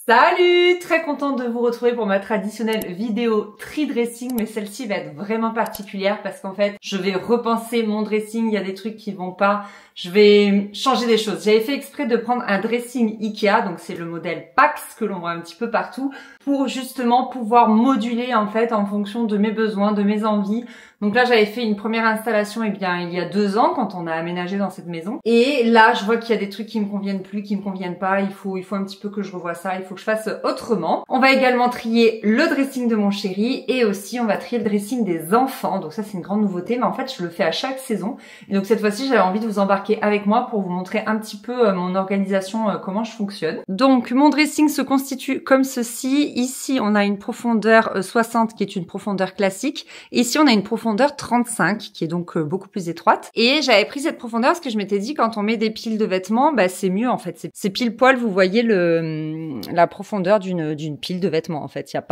Salut! Très contente de vous retrouver pour ma traditionnelle vidéo tri dressing, mais celle-ci va être vraiment particulière parce qu'en fait, je vais repenser mon dressing, il y a des trucs qui vont pas, je vais changer des choses. J'avais fait exprès de prendre un dressing Ikea, donc c'est le modèle Pax que l'on voit un petit peu partout, pour justement pouvoir moduler en fait en fonction de mes besoins, de mes envies. Donc là, j'avais fait une première installation il y a 2 ans quand on a aménagé dans cette maison. Et là, je vois qu'il y a des trucs qui me conviennent plus, qui me conviennent pas. Il faut un petit peu que je revoie ça. Il faut que je fasse autrement. On va également trier le dressing de mon chéri et aussi on va trier le dressing des enfants. Donc ça, c'est une grande nouveauté, mais en fait, je le fais à chaque saison. Et donc cette fois-ci, j'avais envie de vous embarquer avec moi pour vous montrer un petit peu mon organisation, comment je fonctionne. Donc mon dressing se constitue comme ceci. Ici, on a une profondeur 60 qui est une profondeur classique. Et ici, on a une profondeur 35 qui est donc beaucoup plus étroite. Et j'avais pris cette profondeur parce que je m'étais dit quand on met des piles de vêtements, bah c'est mieux en fait. C'est pile poil, vous voyez la profondeur d'une pile de vêtements en fait. Il y a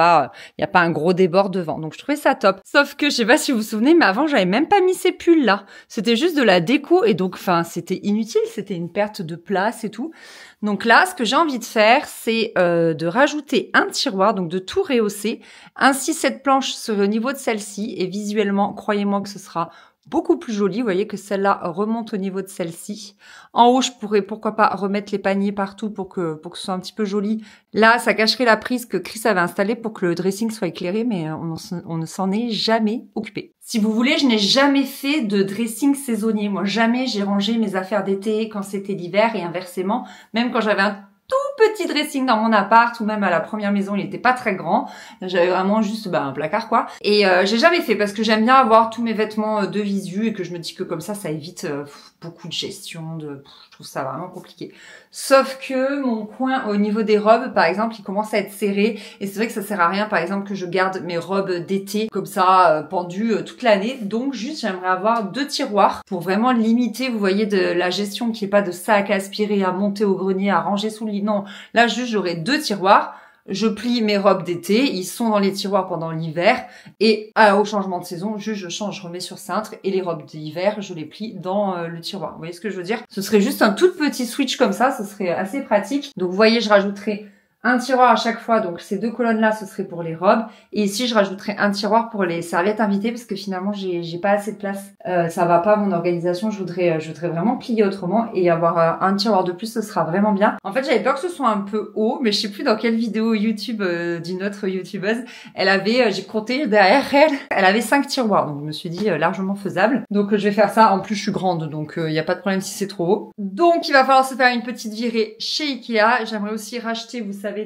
pas un gros débord devant. Donc je trouvais ça top. Sauf que je sais pas si vous vous souvenez, mais avant j'avais même pas mis ces pulls là. C'était juste de la déco et donc enfin c'était inutile, c'était une perte de place et tout. Donc là, ce que j'ai envie de faire, c'est de rajouter un tiroir, donc de tout rehausser. Ainsi, cette planche serait au niveau de celle-ci et visuellement, croyez-moi que ce sera beaucoup plus joli. Vous voyez que celle-là remonte au niveau de celle-ci. En haut, je pourrais pourquoi pas remettre les paniers partout pour que ce soit un petit peu joli. Là, ça cacherait la prise que Chris avait installée pour que le dressing soit éclairé, mais on ne s'en est jamais occupé. Si vous voulez, je n'ai jamais fait de dressing saisonnier. Moi, jamais j'ai rangé mes affaires d'été quand c'était l'hiver et inversement. Même quand j'avais un tout petit dressing dans mon appart ou même à la première maison, il n'était pas très grand. J'avais vraiment juste un placard quoi. Et j'ai jamais fait parce que j'aime bien avoir tous mes vêtements de visu et que je me dis que comme ça évite beaucoup de gestion. Je trouve ça vraiment compliqué. Sauf que mon coin au niveau des robes, par exemple, il commence à être serré et c'est vrai que ça sert à rien, par exemple, que je garde mes robes d'été comme ça pendues toute l'année. Donc juste, j'aimerais avoir 2 tiroirs pour vraiment limiter, vous voyez, de la gestion qui est pas de sac à aspirer, à monter au grenier, à ranger sous le lit. Non, là juste j'aurai 2 tiroirs. Je plie mes robes d'été, ils sont dans les tiroirs pendant l'hiver et au changement de saison, juste je change, je remets sur cintre et les robes d'hiver, je les plie dans le tiroir. Vous voyez ce que je veux dire? Ce serait juste un tout petit switch comme ça, ce serait assez pratique. Donc vous voyez, je rajouterai un tiroir à chaque fois, donc ces 2 colonnes-là, ce serait pour les robes. Et ici, je rajouterai un tiroir pour les serviettes invitées parce que finalement, j'ai pas assez de place. Ça va pas mon organisation. Je voudrais vraiment plier autrement et avoir un tiroir de plus, ce sera vraiment bien. En fait, j'avais peur que ce soit un peu haut, mais je sais plus dans quelle vidéo YouTube d'une autre youtubeuse. Elle avait, j'ai compté derrière elle avait 5 tiroirs. Donc je me suis dit largement faisable. Donc je vais faire ça. En plus, je suis grande, donc il y a pas de problème si c'est trop haut. Donc il va falloir se faire une petite virée chez Ikea. J'aimerais aussi racheter, vous savez,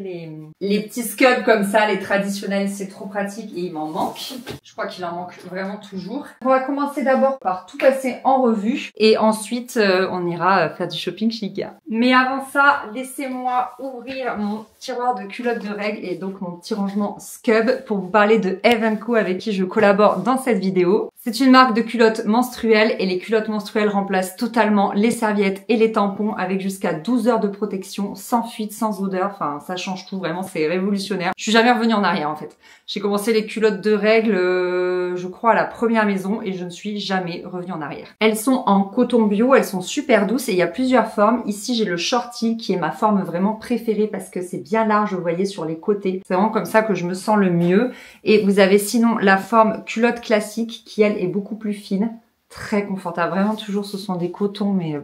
les petits scuds comme ça, les traditionnels, c'est trop pratique et il m'en manque. Je crois qu'il en manque vraiment toujours. On va commencer d'abord par tout passer en revue et ensuite on ira faire du shopping chez Ikea. Mais avant ça, laissez-moi ouvrir mon tiroir de culottes de règles et donc mon petit rangement Scub pour vous parler de Eve & Co avec qui je collabore dans cette vidéo. C'est une marque de culottes menstruelles et les culottes menstruelles remplacent totalement les serviettes et les tampons avec jusqu'à 12 heures de protection, sans fuite, sans odeur. Enfin, ça change tout, vraiment, c'est révolutionnaire. Je suis jamais revenue en arrière en fait. J'ai commencé les culottes de règles, je crois, à la première maison et je ne suis jamais revenue en arrière. Elles sont en coton bio, elles sont super douces et il y a plusieurs formes. Ici, j'ai le shorty qui est ma forme vraiment préférée parce que c'est bien large, vous voyez, sur les côtés. C'est vraiment comme ça que je me sens le mieux. Et vous avez sinon la forme culotte classique qui, elle, est beaucoup plus fine, très confortable. Vraiment, toujours, ce sont des cotons, mais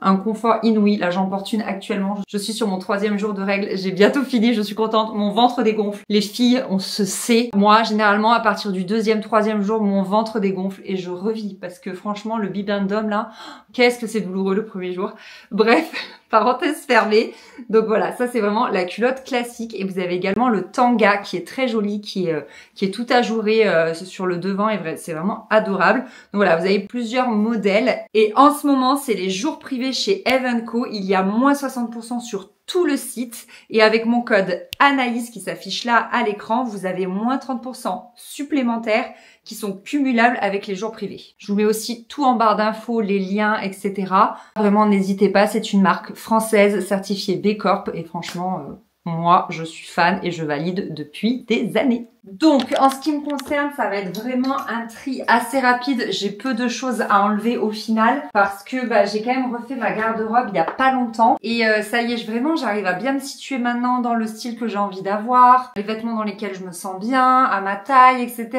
un confort inouï. Là, j'en porte une actuellement. Je suis sur mon 3e jour de règles. J'ai bientôt fini. Je suis contente. Mon ventre dégonfle. Les filles, on se sait. Moi, généralement, à partir du 2e, 3e jour, mon ventre dégonfle et je revis parce que franchement, le bibendum là, qu'est-ce que c'est douloureux le premier jour. Bref, parenthèse fermée. Donc voilà, ça c'est vraiment la culotte classique. Et vous avez également le tanga qui est très joli, qui est tout ajouré sur le devant et c'est vraiment adorable. Donc voilà, vous avez plusieurs modèles. Et en ce moment, c'est les jours privés chez Eve & Co. Il y a moins 60% sur tout le site et avec mon code Anaïs qui s'affiche là à l'écran, vous avez moins 30% supplémentaires qui sont cumulables avec les jours privés. Je vous mets aussi tout en barre d'infos, les liens, etc. Vraiment, n'hésitez pas, c'est une marque française certifiée B Corp et franchement, moi je suis fan et je valide depuis des années. Donc en ce qui me concerne, ça va être vraiment un tri assez rapide. J'ai peu de choses à enlever au final parce que j'ai quand même refait ma garde-robe il y a pas longtemps et ça y est, vraiment j'arrive à bien me situer maintenant dans le style que j'ai envie d'avoir, les vêtements dans lesquels je me sens bien, à ma taille, etc.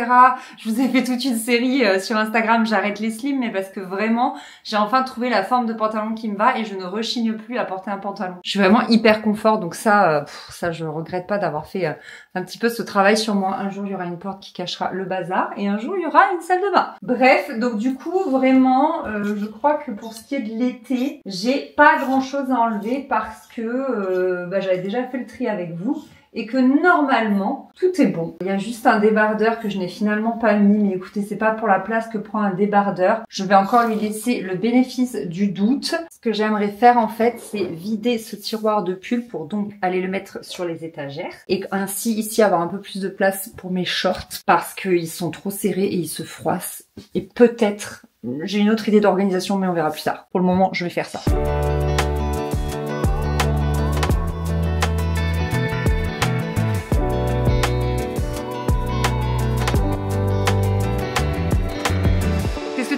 Je vous ai fait toute une série sur Instagram, j'arrête les slims, mais parce que vraiment j'ai enfin trouvé la forme de pantalon qui me va et je ne rechigne plus à porter un pantalon. Je suis vraiment hyper confort, donc ça je regrette pas d'avoir fait un petit peu ce travail sur moi. Un jour il y aura une porte qui cachera le bazar et un jour il y aura une salle de bain. Bref, donc du coup vraiment je crois que pour ce qui est de l'été, j'ai pas grand chose à enlever parce que j'avais déjà fait le tri avec vous et que normalement tout est bon. Il y a juste un débardeur que je n'ai finalement pas mis, mais écoutez, c'est pas pour la place que prend un débardeur. Je vais encore lui laisser le bénéfice du doute. Ce que j'aimerais faire en fait, c'est vider ce tiroir de pull pour donc aller le mettre sur les étagères et ainsi ici avoir un peu plus de place pour mes shorts parce qu'ils sont trop serrés et ils se froissent. Et peut-être, j'ai une autre idée d'organisation, mais on verra plus tard. Pour le moment, je vais faire ça.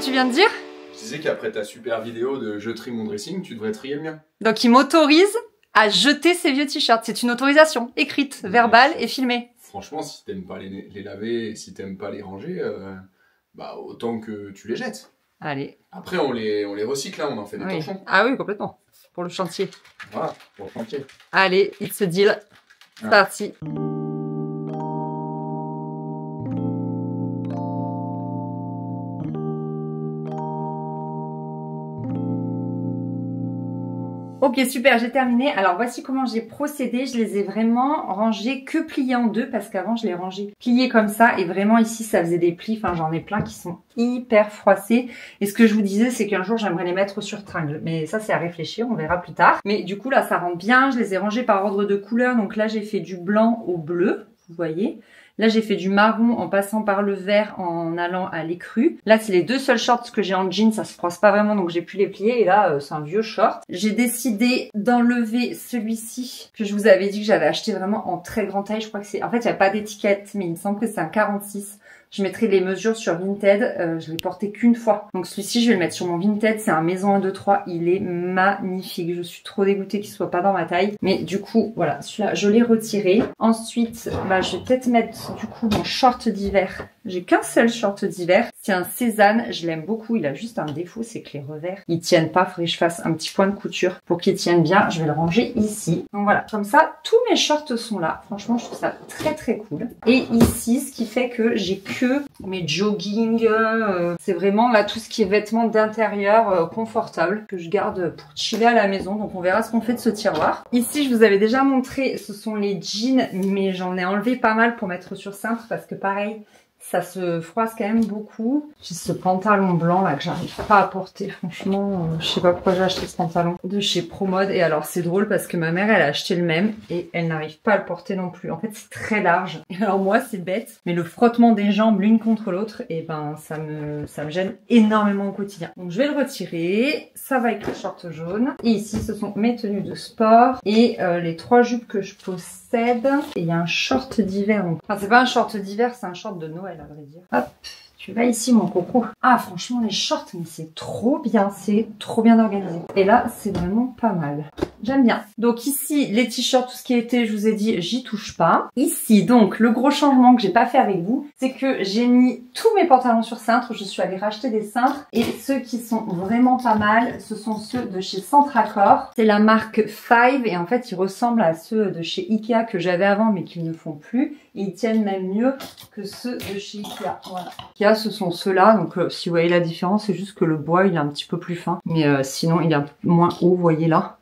Tu viens de dire? Je disais qu'après ta super vidéo de je trie mon dressing, tu devrais trier le mien. Donc il m'autorise à jeter ces vieux t-shirts. C'est une autorisation écrite, verbale et filmée. Franchement, si t'aimes pas les laver et si t'aimes pas les ranger, autant que tu les jettes. Allez. Après, on les recycle, hein, on en fait des torchons. Ah oui, complètement. Pour le chantier. Voilà, pour le chantier. Allez, it's a deal. C'est parti. Ok, super, j'ai terminé. Alors voici comment j'ai procédé. Je les ai vraiment rangés que pliés en deux parce qu'avant je les rangeais pliés comme ça et vraiment ici ça faisait des plis. Enfin j'en ai plein qui sont hyper froissés. Et ce que je vous disais c'est qu'un jour j'aimerais les mettre sur tringle. Mais ça c'est à réfléchir, on verra plus tard. Mais du coup là ça rentre bien. Je les ai rangés par ordre de couleur. Donc là j'ai fait du blanc au bleu, vous voyez. Là, j'ai fait du marron en passant par le vert en allant à l'écru. Là, c'est les deux seuls shorts que j'ai en jean. Ça se froisse pas vraiment, donc j'ai pu les plier. Et là, c'est un vieux short. J'ai décidé d'enlever celui-ci que je vous avais dit que j'avais acheté vraiment en très grande taille. Je crois que c'est... En fait, il n'y a pas d'étiquette, mais il me semble que c'est un 46. Je mettrai les mesures sur Vinted. Je l'ai porté qu'une fois. Donc celui-ci, je vais le mettre sur mon Vinted. C'est un Maison 1, 2, 3. Il est magnifique. Je suis trop dégoûtée qu'il soit pas dans ma taille. Mais du coup, voilà, celui-là, je l'ai retiré. Ensuite, je vais peut-être mettre du coup mon short d'hiver. J'ai qu'un seul short d'hiver. C'est un Cézanne. Je l'aime beaucoup. Il a juste un défaut, c'est que les revers, ils tiennent pas. Faudrait que je fasse un petit point de couture pour qu'ils tiennent bien. Je vais le ranger ici. Donc voilà, comme ça, tous mes shorts sont là. Franchement, je trouve ça très très cool. Et ici, ce qui fait que j'ai que mes jogging, c'est vraiment là tout ce qui est vêtements d'intérieur confortables que je garde pour chiller à la maison. Donc on verra ce qu'on fait de ce tiroir. Ici je vous avais déjà montré, ce sont les jeans, mais j'en ai enlevé pas mal pour mettre sur cintre parce que pareil, ça se froisse quand même beaucoup. J'ai ce pantalon blanc là que j'arrive pas à porter. Franchement, je sais pas pourquoi j'ai acheté ce pantalon de chez Promode. Et alors c'est drôle parce que ma mère elle a acheté le même et elle n'arrive pas à le porter non plus. En fait c'est très large. Et alors moi c'est bête, mais le frottement des jambes l'une contre l'autre, et ça me gêne énormément au quotidien. Donc je vais le retirer. Ça va avec le short jaune. Et ici ce sont mes tenues de sport et les 3 jupes que je possède. Et il y a un short d'hiver. Enfin c'est pas un short d'hiver, c'est un short de Noël à vrai dire. Hop, tu vas ici mon coco. Ah franchement les shorts, mais c'est trop bien organisé. Et là c'est vraiment pas mal. J'aime bien. Donc ici les t-shirts, tout ce qui était, je vous ai dit, j'y touche pas. Ici donc le gros changement que j'ai pas fait avec vous, c'est que j'ai mis tous mes pantalons sur cintre. Je suis allée racheter des cintres et ceux qui sont vraiment pas mal, ce sont ceux de chez Centre Accord. C'est la marque Five et en fait ils ressemblent à ceux de chez Ikea que j'avais avant mais qu'ils ne font plus. Et ils tiennent même mieux que ceux de chez Ikea. Voilà. Ikea, ce sont ceux-là. Donc si vous voyez la différence, c'est juste que le bois il est un petit peu plus fin. Mais sinon il est un peu moins haut, vous voyez là.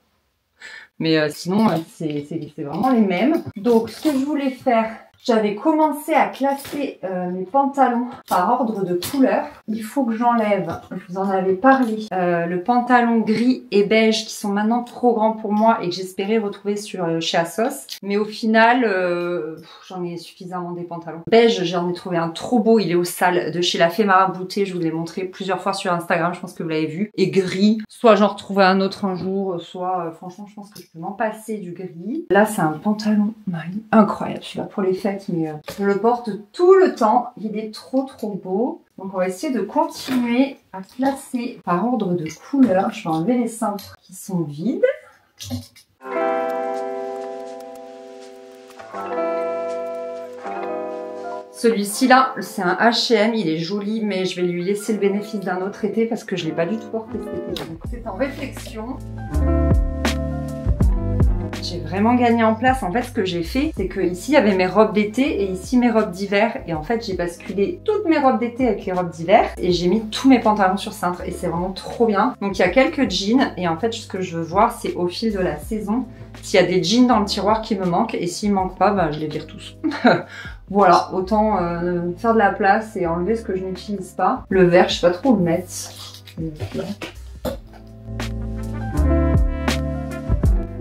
Mais sinon c'est vraiment les mêmes. Donc ce que je voulais faire, J'avais commencé à classer mes pantalons par ordre de couleur. Il faut que j'enlève, je vous en avais parlé, le pantalon gris et beige qui sont maintenant trop grands pour moi et que j'espérais retrouver chez Asos. Mais au final, j'en ai suffisamment des pantalons. Beige, j'en ai trouvé un trop beau, il est au sale de chez La Fée Maraboutée. Je vous l'ai montré plusieurs fois sur Instagram, je pense que vous l'avez vu. Et gris, soit j'en retrouverai un autre un jour, soit franchement je pense que je peux m'en passer du gris. Là c'est un pantalon marine incroyable, celui-là pour les fêtes, mais je le porte tout le temps, il est trop beau. Donc on va essayer de continuer à classer par ordre de couleur. Je vais enlever les cintres qui sont vides. Celui-ci là, c'est un H&M, il est joli, mais je vais lui laisser le bénéfice d'un autre été parce que je ne l'ai pas du tout porté cet été. Donc c'est en réflexion. J'ai vraiment gagné en place. En fait, ce que j'ai fait, c'est que ici il y avait mes robes d'été et ici mes robes d'hiver. Et en fait, j'ai basculé toutes mes robes d'été avec les robes d'hiver et j'ai mis tous mes pantalons sur cintre et c'est vraiment trop bien. Donc il y a quelques jeans et en fait, ce que je veux voir, c'est au fil de la saison s'il y a des jeans dans le tiroir qui me manquent et s'ils manquent pas, bah, je les vire tous. Voilà, autant faire de la place et enlever ce que je n'utilise pas. Le vert, je sais pas trop où le mettre.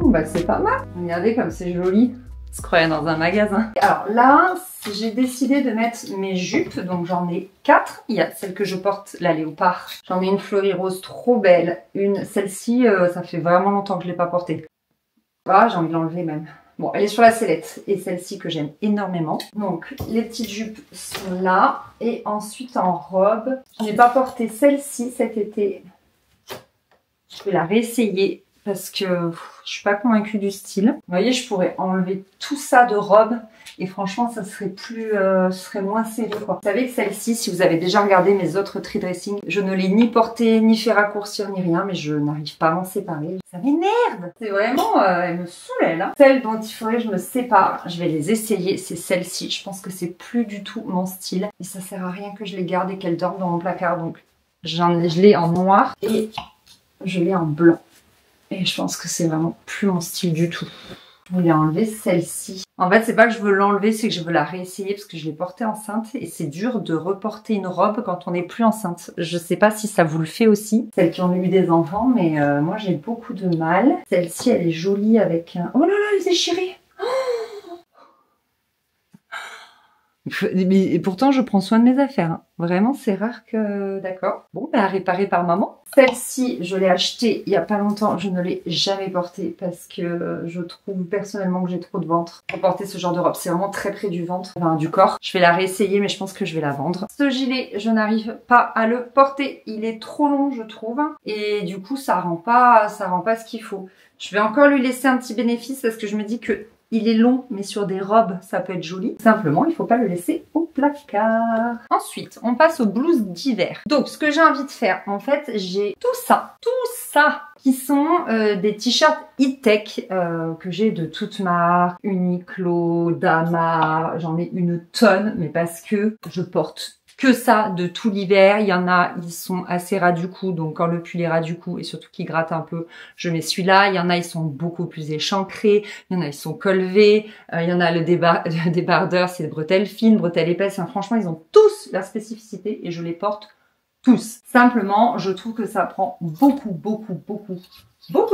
Bah c'est pas mal. Regardez comme c'est joli. On se croirait dans un magasin. Alors là, j'ai décidé de mettre mes jupes. Donc j'en ai 4. Il y a celle que je porte, la léopard. J'en ai une fleurie rose trop belle. Celle-ci, ça fait vraiment longtemps que je l'ai pas portée. Ah, j'ai envie de l'enlever même. Bon, elle est sur la sellette. Et celle-ci que j'aime énormément. Donc, les petites jupes sont là. Et ensuite, en robe, je n'ai pas porté celle-ci cet été. Je vais la réessayer parce que je suis pas convaincue du style. Vous voyez, je pourrais enlever tout ça de robe. Et franchement, ça serait plus, serait moins serré, quoi. Vous savez que celle-ci, si vous avez déjà regardé mes autres tri dressing, je ne l'ai ni portée, ni fait raccourcir, ni rien, mais je n'arrive pas à m'en séparer. Ça m'énerve. C'est vraiment, elle me saoule, elle. Hein. Celle dont il faudrait que je me sépare, je vais les essayer, c'est celle-ci. Je pense que c'est plus du tout mon style. Et ça sert à rien que je les garde et qu'elles dorment dans mon placard. Donc, je l'ai en noir et je l'ai en blanc. Et je pense que c'est vraiment plus mon style du tout. Je voulais enlever celle-ci. En fait, c'est pas que je veux l'enlever, c'est que je veux la réessayer parce que je l'ai portée enceinte et c'est dur de reporter une robe quand on n'est plus enceinte. Je sais pas si ça vous le fait aussi, celles qui ont eu des enfants, mais moi j'ai beaucoup de mal. Celle-ci, elle est jolie avec un... Oh là là, elle est déchirée. Et pourtant, je prends soin de mes affaires. Hein. Vraiment, c'est rare que... D'accord. Bon, ben, à réparer par maman. Celle-ci, je l'ai achetée il y a pas longtemps. Je ne l'ai jamais portée parce que je trouve personnellement que j'ai trop de ventre pour porter ce genre de robe. C'est vraiment très près du ventre, enfin du corps. Je vais la réessayer, mais je pense que je vais la vendre. Ce gilet, je n'arrive pas à le porter. Il est trop long, je trouve. Et du coup, ça rend pas ce qu'il faut. Je vais encore lui laisser un petit bénéfice parce que je me dis que il est long, mais sur des robes, ça peut être joli. Simplement, il ne faut pas le laisser au placard. Ensuite, on passe aux blouses d'hiver. Donc, ce que j'ai envie de faire, en fait, j'ai tout ça, qui sont des t-shirts e-tech que j'ai de toutes marques, Uniqlo, Damar, j'en ai une tonne, mais parce que je porte que ça de tout l'hiver. Il y en a, ils sont assez ras du cou, donc quand le pull est ras du cou et surtout qui gratte un peu, je mets celui-là. Il y en a, ils sont beaucoup plus échancrés. Il y en a, ils sont colvés. Il y en a le débardeur, c'est de bretelles fines, bretelles épaisses. Enfin, franchement, ils ont tous leur spécificité et je les porte tous. Simplement, je trouve que ça prend beaucoup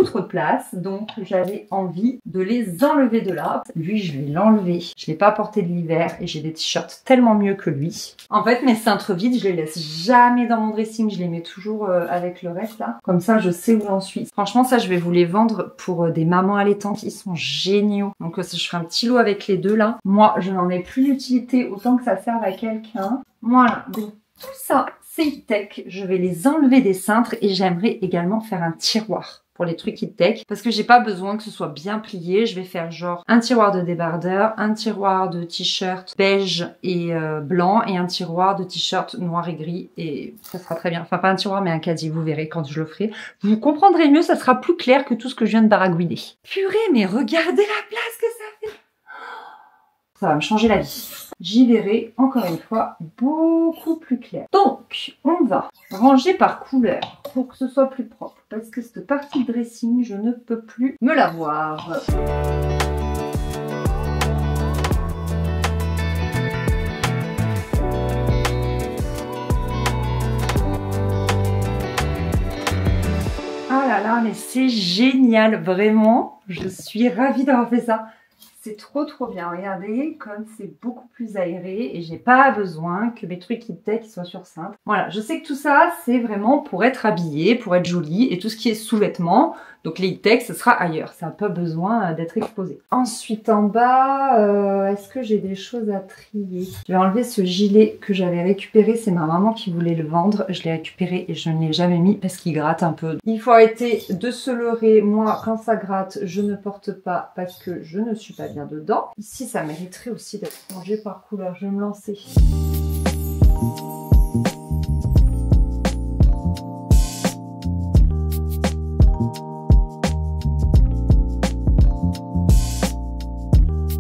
trop de place, donc j'avais envie de les enlever de là. Lui, je vais l'enlever. Je l'ai pas porté de l'hiver et j'ai des t-shirts tellement mieux que lui. En fait, mes cintres vides, je les laisse jamais dans mon dressing. Je les mets toujours avec le reste là. Comme ça, je sais où j'en suis. Franchement, ça, je vais vous les vendre pour des mamans allaitantes. Ils sont géniaux. Donc, je ferai un petit lot avec les deux là. Moi, je n'en ai plus d'utilité autant que ça serve à quelqu'un. Voilà. Donc, tout ça, c'est tech. Je vais les enlever des cintres et j'aimerais également faire un tiroir pour les trucs e-tech parce que j'ai pas besoin que ce soit bien plié. Je vais faire genre un tiroir de débardeur, un tiroir de t-shirt beige et blanc et un tiroir de t-shirt noir et gris et ça sera très bien. Enfin pas un tiroir mais un caddie, vous verrez quand je le ferai. Vous comprendrez mieux, ça sera plus clair que tout ce que je viens de baragouiner. Purée, mais regardez la place que ça fait. Ça va me changer la vie. J'y verrai encore une fois beaucoup plus clair. Donc, on va ranger par couleur pour que ce soit plus propre. Parce que cette partie de dressing, je ne peux plus me la voir. c'est génial, vraiment. Je suis ravie d'avoir fait ça. C'est trop bien. Regardez comme c'est beaucoup plus aéré et j'ai pas besoin que mes trucs Hit-Tech soient sur cintre. Voilà, je sais que tout ça, c'est vraiment pour être habillé, pour être joli et tout ce qui est sous-vêtements. Donc les Hit-Tech, ce sera ailleurs. Ça n'a pas besoin d'être exposé. Ensuite, en bas, est-ce que j'ai des choses à trier? Je vais enlever ce gilet que j'avais récupéré. C'est ma maman qui voulait le vendre. Je l'ai récupéré et je ne l'ai jamais mis parce qu'il gratte un peu. Il faut arrêter de se leurrer. Moi, quand ça gratte, je ne porte pas parce que je ne suis pas bien dedans. Ici, ça mériterait aussi d'être rangé par couleur. Je vais me lancer.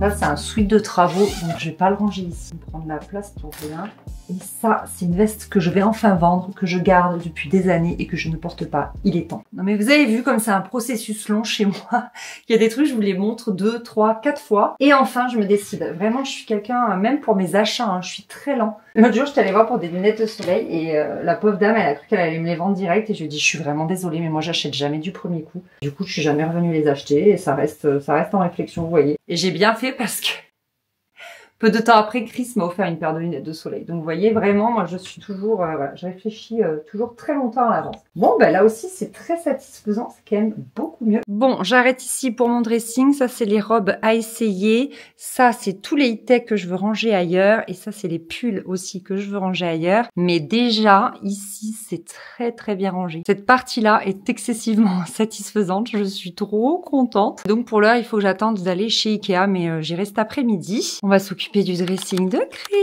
Là, c'est un sweat de travaux, donc je vais pas le ranger ici, prendre la place pour rien. Et ça, c'est une veste que je vais enfin vendre, que je garde depuis des années et que je ne porte pas. Il est temps. Non mais vous avez vu comme c'est un processus long chez moi. Il y a des trucs, je vous les montre 2, 3, 4 fois. Et enfin, je me décide. Vraiment, je suis quelqu'un, même pour mes achats, hein, je suis très lent. L'autre jour, je suis allée voir pour des lunettes de soleil et la pauvre dame, elle a cru qu'elle allait me les vendre direct et je lui ai dit, je suis vraiment désolée, mais moi, j'achète jamais du premier coup. Du coup, je suis jamais revenue les acheter et ça reste en réflexion, vous voyez. Et j'ai bien fait parce que peu de temps après, Chris m'a offert une paire de lunettes de soleil. Donc vous voyez, vraiment, moi je suis toujours, voilà, je réfléchis toujours très longtemps à l'avance. Bon, ben là aussi, c'est très satisfaisant, c'est quand même beaucoup mieux. Bon, j'arrête ici pour mon dressing. Ça, c'est les robes à essayer. Ça, c'est tous les Hit-Tech que je veux ranger ailleurs. Et ça, c'est les pulls aussi que je veux ranger ailleurs. Mais déjà, ici, c'est très bien rangé. Cette partie-là est excessivement satisfaisante. Je suis trop contente. Donc pour l'heure, il faut que j'attende d'aller chez Ikea, mais j'irai cet après-midi. On va s'occuper du dressing de Chris.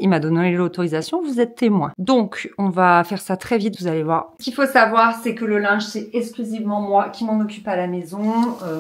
Il m'a donné l'autorisation, vous êtes témoin. Donc, on va faire ça très vite, vous allez voir. Ce qu'il faut savoir, c'est que le linge, c'est exclusivement moi qui m'en occupe à la maison.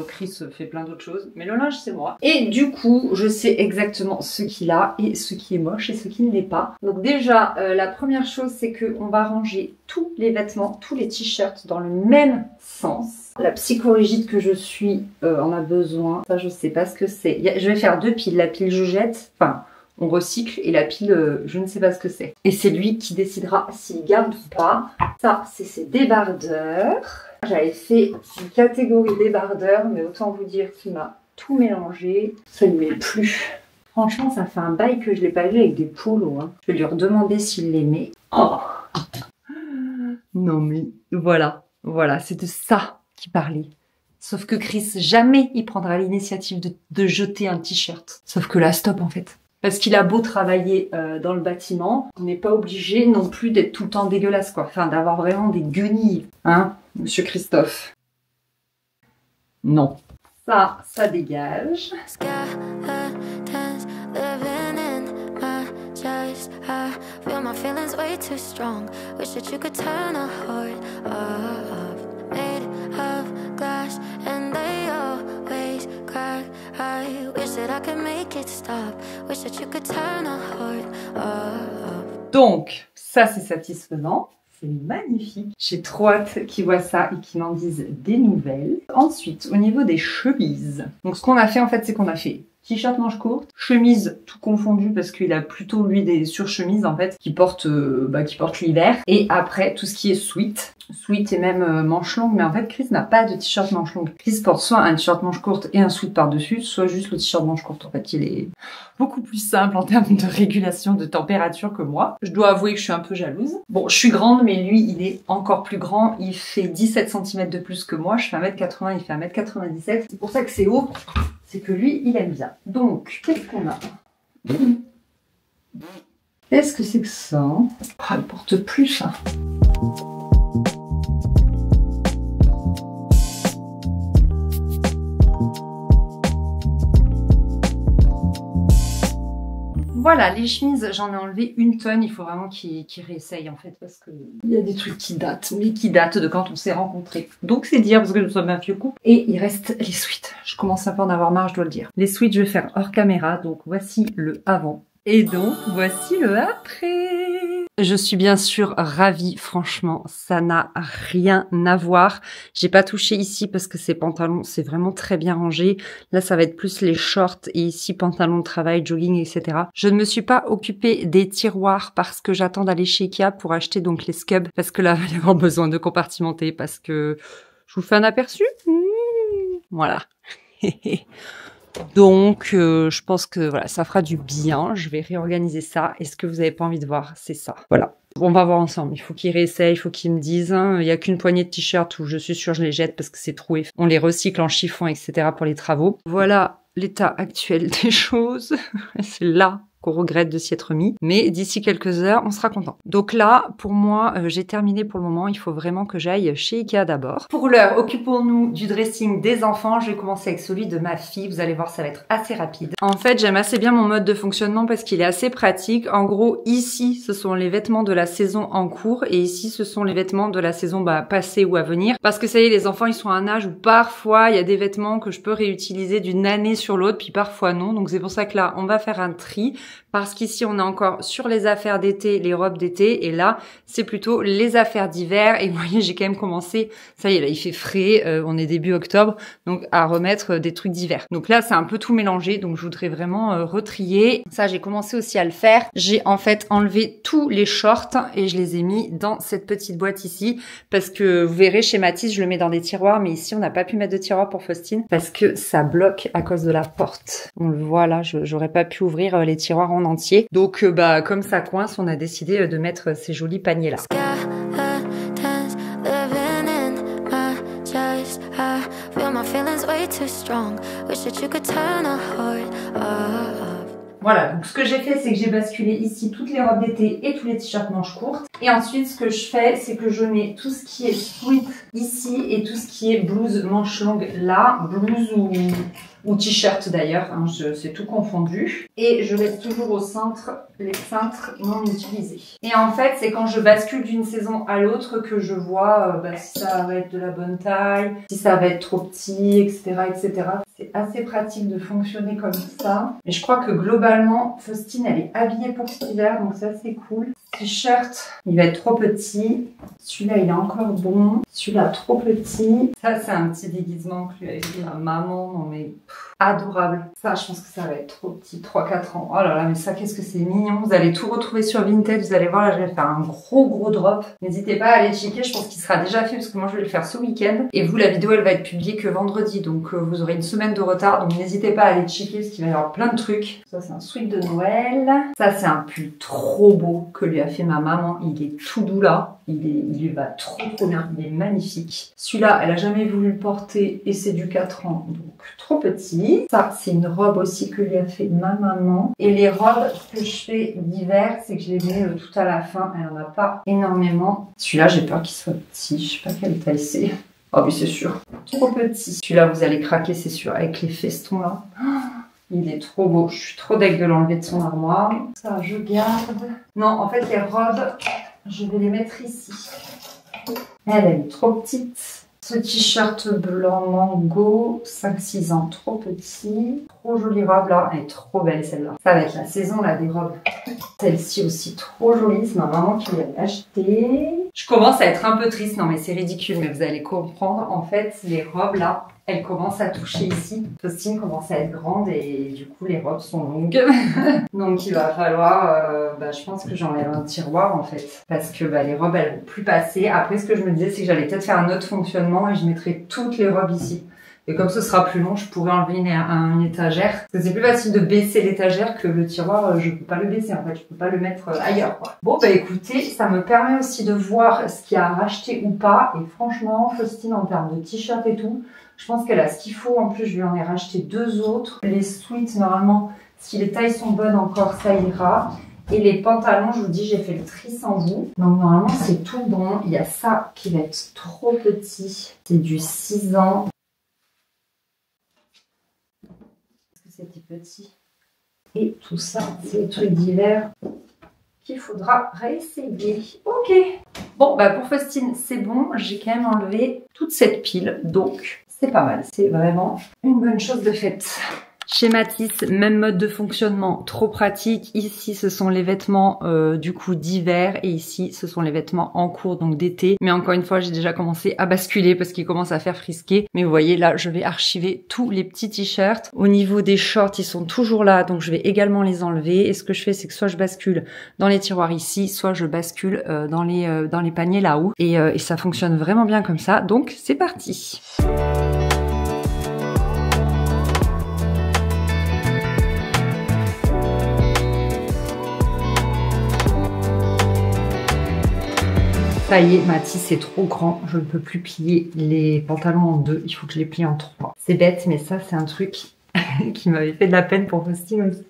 Chris fait plein d'autres choses, mais le linge, c'est moi. Et du coup, je sais exactement ce qu'il a et ce qui est moche et ce qui ne l'est pas. Donc déjà, la première chose, c'est qu'on va ranger tous les vêtements, tous les t-shirts dans le même sens. La psychorigide que je suis en a besoin. Ça, je sais pas ce que c'est. Je vais faire 2 piles. La pile je jette, enfin, on recycle, et la pile, je ne sais pas ce que c'est. Et c'est lui qui décidera s'il garde ou pas. Ça, c'est ses débardeurs. J'avais fait une catégorie débardeurs, mais autant vous dire qu'il m'a tout mélangé. Ça ne lui met plus. Franchement, ça fait un bail que je l'ai pas vu avec des polos. Hein. Je vais lui redemander s'il les met. Oh non mais voilà, c'est de ça qu'il parlait. Sauf que Chris, jamais il prendra l'initiative de jeter un t-shirt. Sauf que là, stop en fait. Parce qu'il a beau travailler dans le bâtiment, on n'est pas obligé non plus d'être tout le temps dégueulasse, quoi. Enfin, d'avoir vraiment des guenilles, hein, monsieur Christophe. Non. Ça dégage. Donc, ça c'est satisfaisant. C'est magnifique. J'ai trop hâte qu'ils voient ça et qu'ils m'en disent des nouvelles. Ensuite, au niveau des chemises. Donc, ce qu'on a fait, en fait, c'est qu'on a fait t-shirt manche courte, chemise tout confondu parce qu'il a plutôt, lui, des surchemises, en fait, qui portent l'hiver. Et après, tout ce qui est sweat et même manche longue. Mais en fait, Chris n'a pas de t-shirt manche longue. Chris porte soit un t-shirt manche courte et un sweat par-dessus, soit juste le t-shirt manche courte. En fait, il est beaucoup plus simple en termes de régulation de température que moi. Je dois avouer que je suis un peu jalouse. Bon, je suis grande, mais lui, il est encore plus grand. Il fait 17 cm de plus que moi. Je fais 1m80, il fait 1m97. C'est pour ça que c'est haut. C'est que lui, il aime bien. Donc, qu'est-ce qu'on a? Qu'est-ce que c'est que ça? Ah, il porte plus, ça. Voilà, les chemises, j'en ai enlevé 1 tonne. Il faut vraiment qu'ils réessayent en fait parce que il y a des trucs qui datent, mais qui datent de quand on s'est rencontrés. Donc c'est dire parce que nous sommes un vieux couple. Et il reste les sweats. Je commence un peu à en avoir marre, je dois le dire. Les sweats, je vais faire hors caméra. Donc voici le avant. Et donc voici le après. Je suis bien sûr ravie, franchement, ça n'a rien à voir. J'ai pas touché ici parce que ces pantalons, c'est vraiment très bien rangé. Là, ça va être plus les shorts et ici, pantalons de travail, jogging, etc. Je ne me suis pas occupée des tiroirs parce que j'attends d'aller chez Ikea pour acheter donc les scubs parce que là, il va y avoir besoin de compartimenter parce que Je vous fais un aperçu. Voilà. Donc, je pense que voilà, ça fera du bien. Je vais réorganiser ça. Et ce que vous n'avez pas envie de voir, c'est ça. Voilà. On va voir ensemble. Il faut qu'ils réessayent, il faut qu'ils me disent. Il n'y a qu'une poignée de t-shirts où je suis sûre je les jette parce que c'est troué. On les recycle en chiffon, etc. pour les travaux. Voilà l'état actuel des choses. C'est là qu'on regrette de s'y être mis. Mais d'ici quelques heures, on sera content. Donc là, pour moi, j'ai terminé pour le moment. Il faut vraiment que j'aille chez Ikea d'abord. Pour l'heure, occupons-nous du dressing des enfants. Je vais commencer avec celui de ma fille. Vous allez voir, ça va être assez rapide. En fait, j'aime assez bien mon mode de fonctionnement parce qu'il est assez pratique. En gros, ici, ce sont les vêtements de la saison en cours et ici, ce sont les vêtements de la saison passée ou à venir. Parce que ça y est, les enfants, ils sont à un âge où parfois, il y a des vêtements que je peux réutiliser d'une année sur l'autre, puis parfois non. Donc c'est pour ça que là, on va faire un tri. Parce qu'ici, on est encore sur les affaires d'été, les robes d'été. Et là, c'est plutôt les affaires d'hiver. Et vous voyez, j'ai quand même commencé, ça y est, là, il fait frais, on est début octobre, donc à remettre des trucs d'hiver. Donc là, c'est un peu tout mélangé. Donc je voudrais vraiment retrier. Ça, j'ai commencé aussi à le faire. J'ai en fait enlevé tous les shorts et je les ai mis dans cette petite boîte ici. Parce que vous verrez, chez Mathis, je le mets dans des tiroirs. Mais ici, on n'a pas pu mettre de tiroir pour Faustine parce que ça bloque à cause de la porte. On le voit là, j'aurais pas pu ouvrir les tiroirs en entier. Donc comme ça coince, on a décidé de mettre ces jolis paniers là. Voilà, donc ce que j'ai fait, c'est que j'ai basculé ici toutes les robes d'été et tous les t-shirts manches courtes. Et ensuite, ce que je fais, c'est que je mets tout ce qui est sweat ici et tout ce qui est blouse manche longue là, blouse ou t-shirt d'ailleurs, hein, c'est tout confondu. Et je laisse toujours au centre les cintres non utilisés. Et en fait, c'est quand je bascule d'une saison à l'autre que je vois si ça va être de la bonne taille, si ça va être trop petit, etc. etc. C'est assez pratique de fonctionner comme ça. Mais je crois que globalement, Faustine, elle est habillée pour cet hiver, donc ça c'est cool. T-shirt, il va être trop petit. Celui-là, il est encore bon. Celui-là, trop petit. Ça, c'est un petit déguisement que lui avait dit ma maman. Non mais, adorable. Ça, je pense que ça va être trop petit. 3-4 ans. Oh là là, mais ça, qu'est-ce que c'est mignon. Vous allez tout retrouver sur Vinted. Vous allez voir, là, je vais faire un gros drop. N'hésitez pas à aller checker. Je pense qu'il sera déjà fait parce que moi, je vais le faire ce week-end. Et vous, la vidéo, elle va être publiée que vendredi. Donc, vous aurez une semaine de retard. Donc, n'hésitez pas à aller checker parce qu'il va y avoir plein de trucs. Ça, c'est un sweat de Noël. Ça, c'est un pull trop beau que lui a fait ma maman. Il est tout doux là. Il lui va trop bien. Il est magnifique. Celui-là, elle a jamais voulu le porter et c'est du 4 ans. Donc, trop petit. Ça, c'est une robe aussi que lui a fait ma maman. Et les robes que je fais d'hiver, c'est que je les mets tout à la fin. Elle n'en a pas énormément. Celui-là, j'ai peur qu'il soit petit. Je sais pas quelle taille c'est. Oh oui, c'est sûr. Trop petit. Celui-là, vous allez craquer, c'est sûr, avec les festons là. Il est trop beau. Je suis trop deg de l'enlever de son armoire. Ça, je garde. Non, en fait, les robes, je vais les mettre ici. Elle est trop petite. Ce t-shirt blanc mango, 5-6 ans, trop petit. Trop jolie robe là, elle est trop belle celle-là. Ça va être la saison là des robes. Celle-ci aussi trop jolie, c'est ma maman qui l'a achetée. Je commence à être un peu triste, non mais c'est ridicule, mais vous allez comprendre. En fait, les robes là, elles commencent à toucher ici. Faustine commence à être grande et du coup les robes sont longues. Donc il va falloir, je pense que j'enlève un tiroir en fait. Parce que les robes elles vont plus passer. Après ce que je me disais c'est que j'allais peut-être faire un autre fonctionnement et je mettrais toutes les robes ici. Et comme ce sera plus long, je pourrais enlever une étagère. Parce que c'est plus facile de baisser l'étagère que le tiroir, je peux pas le baisser en fait, je peux pas le mettre ailleurs quoi. Bon écoutez, ça me permet aussi de voir ce qu'il y a à racheter ou pas. Et franchement, Faustine en termes de t-shirt et tout, je pense qu'elle a ce qu'il faut. En plus, je lui en ai racheté 2 autres. Les sweats, normalement, si les tailles sont bonnes encore, ça ira. Et les pantalons, je vous dis, j'ai fait le tri sans vous. Donc normalement, c'est tout bon. Il y a ça qui va être trop petit. C'est du 6 ans. C'était petit. Et tout ça, c'est les trucs d'hiver qu'il faudra réessayer. Ok. Bon, pour Faustine, c'est bon. J'ai quand même enlevé toute cette pile. Donc, c'est pas mal. C'est vraiment une bonne chose de faite. Chez Matisse, même mode de fonctionnement, trop pratique. Ici, ce sont les vêtements du coup d'hiver et ici, ce sont les vêtements en cours, donc d'été. Mais encore une fois, j'ai déjà commencé à basculer parce qu'il commence à faire frisquer. Mais vous voyez, là, je vais archiver tous les petits t-shirts. Au niveau des shorts, ils sont toujours là, donc je vais également les enlever. Et ce que je fais, c'est que soit je bascule dans les tiroirs ici, soit je bascule dans les paniers là-haut. Et ça fonctionne vraiment bien comme ça. Donc, c'est parti. Ça y est, Matisse, c'est trop grand. Je ne peux plus plier les pantalons en deux. Il faut que je les plie en trois. C'est bête, mais ça, c'est un truc qui m'avait fait de la peine pour Faustine aussi.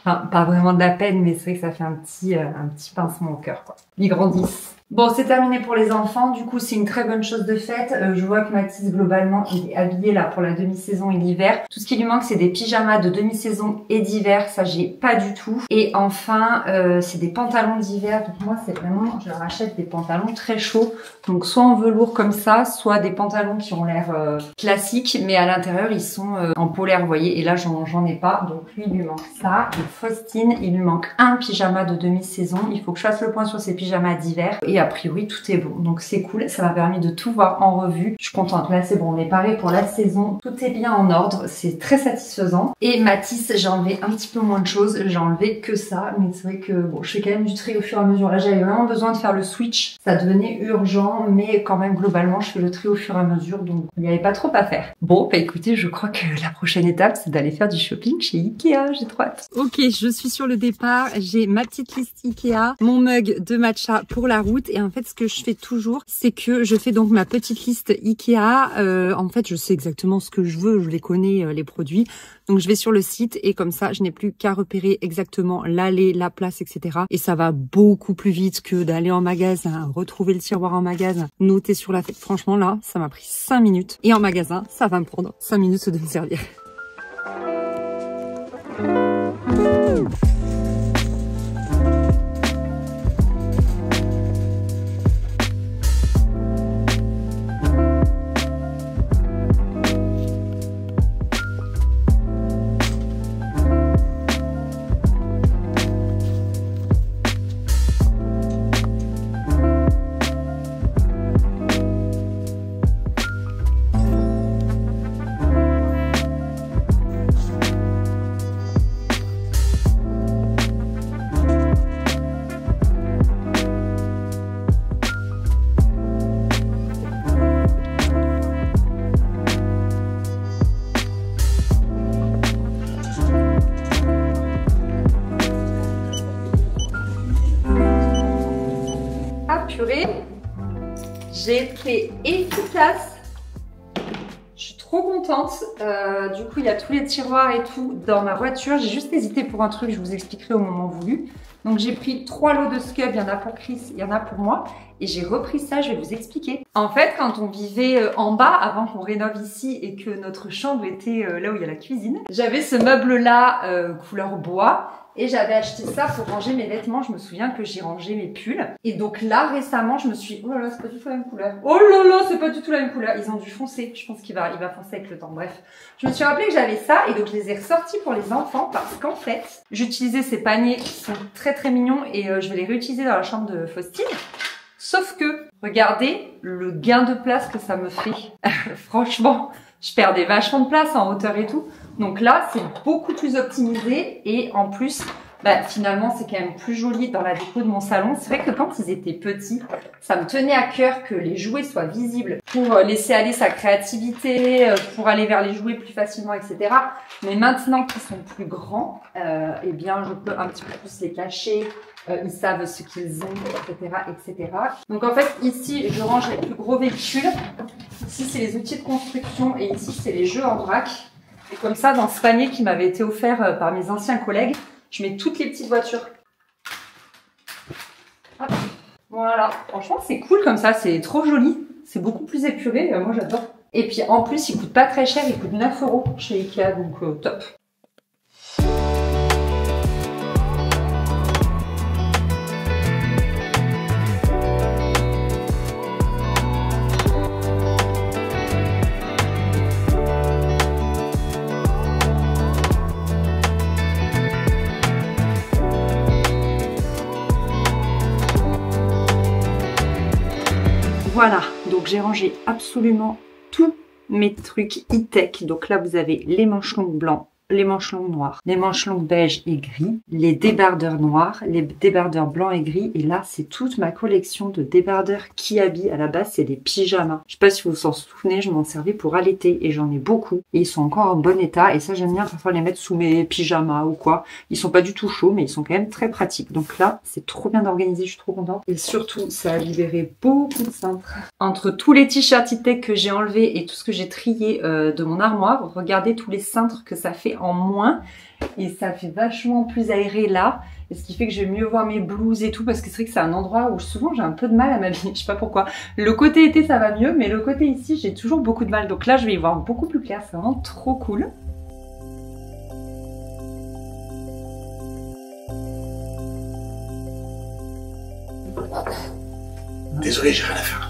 Enfin, pas vraiment de la peine, mais c'est vrai que ça fait un petit pincement au cœur, quoi. Ils grandissent. Bon, c'est terminé pour les enfants. Du coup, c'est une très bonne chose de faite. Je vois que Matisse, globalement, il est habillé là pour la demi-saison et l'hiver. Tout ce qui lui manque, c'est des pyjamas de demi-saison et d'hiver. Ça, j'ai pas du tout. Et enfin, c'est des pantalons d'hiver. Donc moi, c'est vraiment, je leur achète des pantalons très chauds. Donc soit en velours comme ça, soit des pantalons qui ont l'air classiques, mais à l'intérieur, ils sont en polaire, vous voyez. Et là, j'en ai pas. Donc lui, il lui manque ça. Et Faustine, il lui manque un pyjama de demi-saison. Il faut que je fasse le point sur ses pyjamas d'hiver. Et a priori, tout est bon. Donc c'est cool. Ça m'a permis de tout voir en revue. Je suis contente. Là, c'est bon. On est paré pour la saison. Tout est bien en ordre. C'est très satisfaisant. Et Matisse, j'ai enlevé un petit peu moins de choses. J'ai enlevé que ça. Mais c'est vrai que bon, je fais quand même du tri au fur et à mesure. Là, j'avais vraiment besoin de faire le switch. Ça devenait urgent. Mais quand même, globalement, je fais le tri au fur et à mesure. Donc, il n'y avait pas trop à faire. Bon, bah écoutez, je crois que la prochaine étape, c'est d'aller faire du shopping chez Ikea. J'ai trop hâte. Ok, je suis sur le départ. J'ai ma petite liste Ikea, mon mug de matcha pour la route. Et en fait, ce que je fais toujours, c'est que je fais donc ma petite liste Ikea. En fait, je sais exactement ce que je veux. Je les connais, les produits. Donc, je vais sur le site et comme ça, je n'ai plus qu'à repérer exactement l'allée, la place, etc. Et ça va beaucoup plus vite que d'aller en magasin, retrouver le tiroir en magasin, noter sur la fête. Franchement, là, ça m'a pris 5 minutes. Et en magasin, ça va me prendre 5 minutes de me servir. J'ai été efficace. Je suis trop contente. Du coup, il y a tous les tiroirs et tout dans ma voiture. J'ai juste hésité pour un truc, je vous expliquerai au moment voulu. Donc, j'ai pris 3 lots de Scub. Il y en a pour Chris, il y en a pour moi. Et j'ai repris ça, je vais vous expliquer. En fait, quand on vivait en bas, avant qu'on rénove ici et que notre chambre était là où il y a la cuisine, j'avais ce meuble-là couleur bois. Et j'avais acheté ça pour ranger mes vêtements. Je me souviens que j'ai rangé mes pulls. Et donc là, récemment, je me suis... Oh là là, c'est pas du tout la même couleur. Oh là là, c'est pas du tout la même couleur. Ils ont dû foncer. Je pense qu'il va foncer avec le temps. Bref. Je me suis rappelé que j'avais ça. Et donc, je les ai ressortis pour les enfants. Parce qu'en fait, j'utilisais ces paniers qui sont très très mignons. Et je vais les réutiliser dans la chambre de Faustine. Sauf que, regardez le gain de place que ça me fait. Franchement, je perdais vachement de place en hauteur et tout. Donc là, c'est beaucoup plus optimisé et en plus, bah, finalement, c'est quand même plus joli dans la déco de mon salon. C'est vrai que quand ils étaient petits, ça me tenait à cœur que les jouets soient visibles pour laisser aller sa créativité, pour aller vers les jouets plus facilement, etc. Mais maintenant qu'ils sont plus grands, eh bien, je peux un petit peu plus les cacher. Ils savent ce qu'ils ont, etc., etc. Donc en fait, ici, je range les plus gros véhicules. Ici, c'est les outils de construction et ici, c'est les jeux en vrac. Et comme ça, dans ce panier qui m'avait été offert par mes anciens collègues, je mets toutes les petites voitures. Hop. Voilà. Franchement, c'est cool comme ça. C'est trop joli. C'est beaucoup plus épuré. Moi, j'adore. Et puis, en plus, il coûte pas très cher. Il coûte 9 € chez Ikea. Donc, top. Voilà, donc j'ai rangé absolument tous mes trucs e-tech. Donc là, vous avez les manches longues blancs, les manches longues noires, les manches longues beige et gris, les débardeurs noirs, les débardeurs blancs et gris. Et là, c'est toute ma collection de débardeurs Kiabi. À la base, c'est des pyjamas. Je sais pas si vous vous en souvenez, je m'en servais pour allaiter et j'en ai beaucoup. Et ils sont encore en bon état. Et ça, j'aime bien parfois les mettre sous mes pyjamas ou quoi. Ils sont pas du tout chauds, mais ils sont quand même très pratiques. Donc là, c'est trop bien organisé, je suis trop contente. Et surtout, ça a libéré beaucoup de cintres. Entre tous les t-shirts e-tech que j'ai enlevés et tout ce que j'ai trié de mon armoire, regardez tous les cintres que ça fait en moins. Et ça fait vachement plus aéré là. Et ce qui fait que je vais mieux voir mes blouses et tout. Parce que c'est vrai que c'est un endroit où souvent j'ai un peu de mal à m'habiller. Je sais pas pourquoi. Le côté été ça va mieux. Mais le côté ici j'ai toujours beaucoup de mal. Donc là je vais y voir beaucoup plus clair. C'est vraiment trop cool. Désolé, j'ai rien à faire.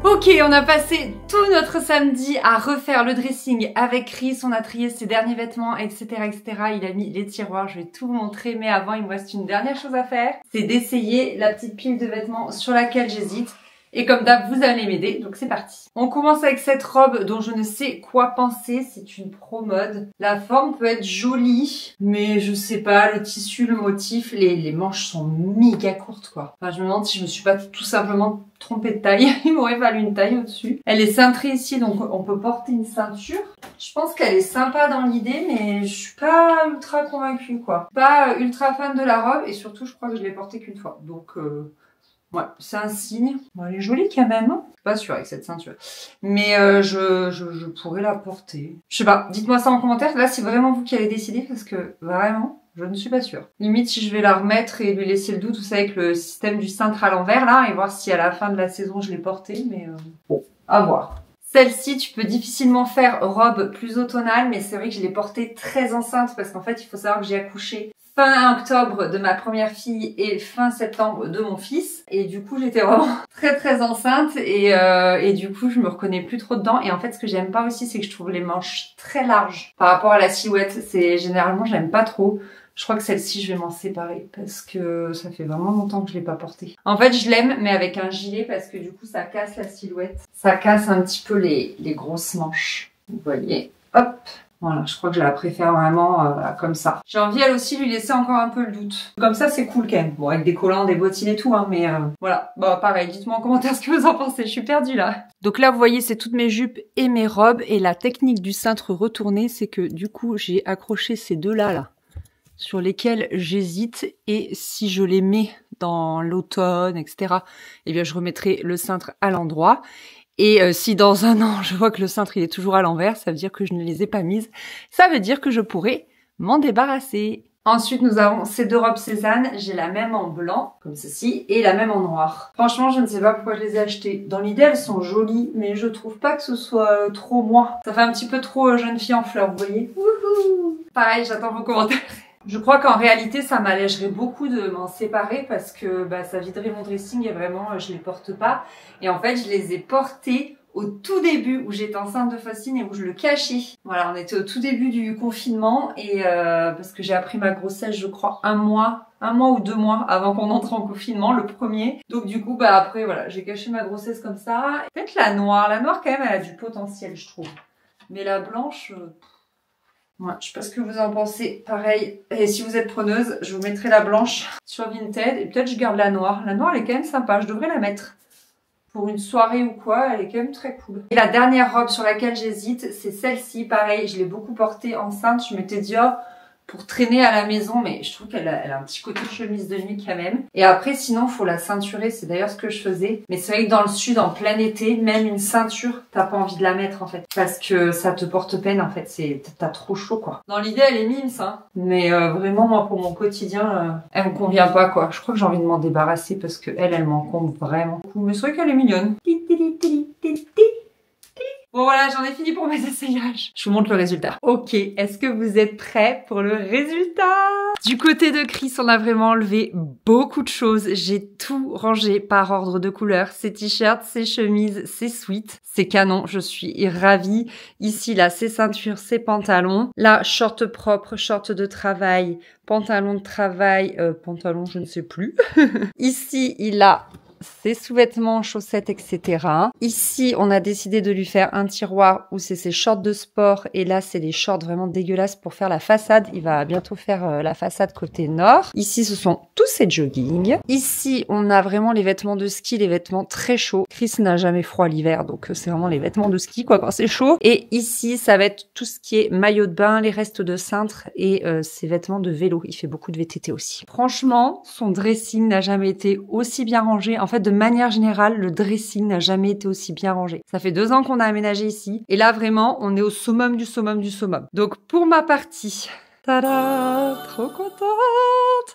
Ok, on a passé tout notre samedi à refaire le dressing avec Chris. On a trié ses derniers vêtements, etc., etc. Il a mis les tiroirs, je vais tout vous montrer. Mais avant, il me reste une dernière chose à faire. C'est d'essayer la petite pile de vêtements sur laquelle j'hésite. Et comme d'hab, vous allez m'aider, donc c'est parti. On commence avec cette robe dont je ne sais quoi penser, c'est une pro mode. La forme peut être jolie, mais je sais pas, le tissu, le motif, les manches sont méga courtes quoi. Enfin, je me demande si je me suis pas tout simplement trompée de taille, il m'aurait fallu une taille au-dessus. Elle est cintrée ici, donc on peut porter une ceinture. Je pense qu'elle est sympa dans l'idée, mais je suis pas ultra convaincue quoi. Pas ultra fan de la robe, et surtout je crois que je l'ai portée qu'une fois, donc... Ouais, c'est un signe. Bon, elle est jolie quand même, hein. Je suis pas sûre avec cette ceinture. Mais je pourrais la porter. Je sais pas, dites-moi ça en commentaire. Là, c'est vraiment vous qui allez décider parce que vraiment, je ne suis pas sûre. Limite, si je vais la remettre et lui laisser le doute, vous savez, avec le système du cintre à l'envers, là, et voir si à la fin de la saison, je l'ai portée. Mais bon, à voir. Celle-ci, tu peux difficilement faire robe plus automnale, mais c'est vrai que je l'ai portée très enceinte parce qu'en fait, il faut savoir que j'ai accouché fin octobre de ma première fille et fin septembre de mon fils. Et du coup, j'étais vraiment très enceinte et du coup, je me reconnais plus trop dedans. Et en fait, ce que j'aime pas aussi, c'est que je trouve les manches très larges par rapport à la silhouette. C'est généralement, j'aime pas trop. Je crois que celle-ci, je vais m'en séparer parce que ça fait vraiment longtemps que je l'ai pas portée. En fait, je l'aime, mais avec un gilet parce que du coup, ça casse la silhouette. Ça casse un petit peu les grosses manches. Vous voyez, hop. Voilà, je crois que je la préfère vraiment comme ça. J'ai envie elle aussi lui laisser encore un peu le doute. Comme ça c'est cool quand même. Bon avec des collants, des bottines et tout hein, mais voilà. Bon pareil, dites-moi en commentaire ce que vous en pensez, je suis perdue là. Donc là vous voyez c'est toutes mes jupes et mes robes et la technique du cintre retourné c'est que du coup j'ai accroché ces deux là sur lesquels j'hésite et si je les mets dans l'automne etc. eh bien je remettrai le cintre à l'endroit. Et si dans un an, je vois que le cintre il est toujours à l'envers, ça veut dire que je ne les ai pas mises. Ça veut dire que je pourrais m'en débarrasser. Ensuite, nous avons ces deux robes Cézanne. J'ai la même en blanc, comme ceci, et la même en noir. Franchement, je ne sais pas pourquoi je les ai achetées. Dans l'idée, elles sont jolies, mais je trouve pas que ce soit trop moi. Ça fait un petit peu trop jeune fille en fleurs, vous voyez. Wouhou. Pareil, j'attends vos commentaires. Je crois qu'en réalité, ça m'allégerait beaucoup de m'en séparer parce que ça viderait mon dressing et vraiment, je les porte pas. Et en fait, je les ai portés au tout début où j'étais enceinte de Faustine et où je le cachais. Voilà, on était au tout début du confinement et parce que j'ai appris ma grossesse, je crois, un mois ou 2 mois avant qu'on entre en confinement, le premier. Donc du coup, bah après, voilà, j'ai caché ma grossesse comme ça. Peut-être la noire quand même, elle a du potentiel, je trouve. Mais la blanche, ouais, je sais pas ce que vous en pensez. Pareil, et si vous êtes preneuse, je vous mettrai la blanche sur Vinted et peut-être je garde la noire. La noire, elle est quand même sympa, je devrais la mettre. Pour une soirée ou quoi, elle est quand même très cool. Et la dernière robe sur laquelle j'hésite, c'est celle-ci. Pareil, je l'ai beaucoup portée enceinte. Je m'étais dit, oh, pour traîner à la maison, mais je trouve qu'elle a un petit côté chemise de nuit quand même. Et après, sinon, faut la ceinturer. C'est d'ailleurs ce que je faisais. Mais c'est vrai que dans le sud, en plein été, même une ceinture, t'as pas envie de la mettre en fait. Parce que ça te porte peine en fait. T'as trop chaud quoi. Dans l'idée, elle est mimes, hein. Mais vraiment, moi, pour mon quotidien, elle me convient pas quoi. Je crois que j'ai envie de m'en débarrasser parce que elle m'encombre vraiment. Mais c'est vrai qu'elle est mignonne. Bon voilà, j'en ai fini pour mes essayages. Je vous montre le résultat. Ok, est-ce que vous êtes prêts pour le résultat? Du côté de Chris, on a vraiment enlevé beaucoup de choses. J'ai tout rangé par ordre de couleur. Ses t-shirts, ses chemises, ses sweats. C'est canon, je suis ravie. Ici, là, ses ceintures, ses pantalons. Là, short propre, short de travail, pantalon de travail, pantalon, je ne sais plus. Ici, il a ses sous-vêtements, chaussettes, etc. Ici, on a décidé de lui faire un tiroir où c'est ses shorts de sport et là, c'est les shorts vraiment dégueulasses pour faire la façade. Il va bientôt faire la façade côté nord. Ici, ce sont tous ses joggings. Ici, on a vraiment les vêtements de ski, les vêtements très chauds. Chris n'a jamais froid l'hiver, donc c'est vraiment les vêtements de ski quoi quand c'est chaud. Et ici, ça va être tout ce qui est maillot de bain, les restes de cintre et ses vêtements de vélo. Il fait beaucoup de VTT aussi. Franchement, son dressing n'a jamais été aussi bien rangé. En fait, de manière générale, le dressing n'a jamais été aussi bien rangé. Ça fait 2 ans qu'on a aménagé ici. Et là, vraiment, on est au summum du summum du summum. Donc, pour ma partie... Tada! Trop contente!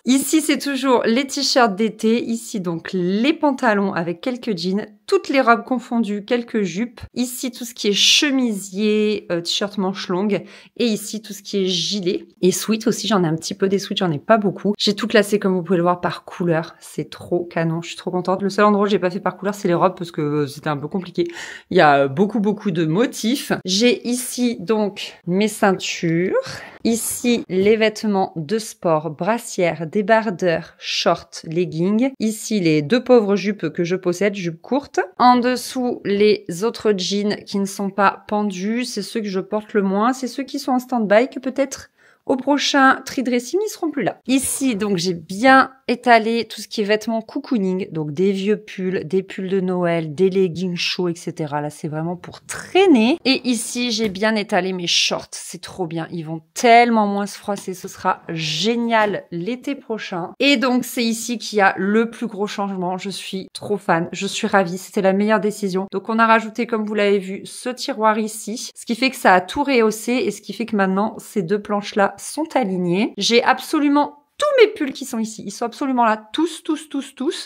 Ici, c'est toujours les t-shirts d'été. Ici, donc, les pantalons avec quelques jeans. Toutes les robes confondues, quelques jupes. Ici, tout ce qui est chemisier, t-shirt manche longue. Et ici, tout ce qui est gilet. Et sweat aussi, j'en ai un petit peu des sweats, j'en ai pas beaucoup. J'ai tout classé, comme vous pouvez le voir, par couleur. C'est trop canon, je suis trop contente. Le seul endroit où j'ai pas fait par couleur, c'est les robes, parce que c'était un peu compliqué. Il y a beaucoup de motifs. J'ai ici, donc, mes ceintures. Ici, les vêtements de sport, brassière, débardeur, shorts, leggings. Ici, les 2 pauvres jupes que je possède, jupes courtes. En dessous, les autres jeans qui ne sont pas pendus. C'est ceux que je porte le moins. C'est ceux qui sont en stand-by que peut-être au prochain tri dressing, ils seront plus là. Ici, donc, j'ai bien étalé tout ce qui est vêtements cocooning, donc des vieux pulls, des pulls de Noël, des leggings chauds, etc. Là, c'est vraiment pour traîner. Et ici, j'ai bien étalé mes shorts. C'est trop bien. Ils vont tellement moins se froisser. Ce sera génial l'été prochain. Et donc, c'est ici qu'il y a le plus gros changement. Je suis trop fan. Je suis ravie. C'était la meilleure décision. Donc, on a rajouté, comme vous l'avez vu, ce tiroir ici. Ce qui fait que ça a tout rehaussé et ce qui fait que maintenant, ces 2 planches-là sont alignées. J'ai absolument tous mes pulls qui sont ici. Ils sont absolument là. Tous.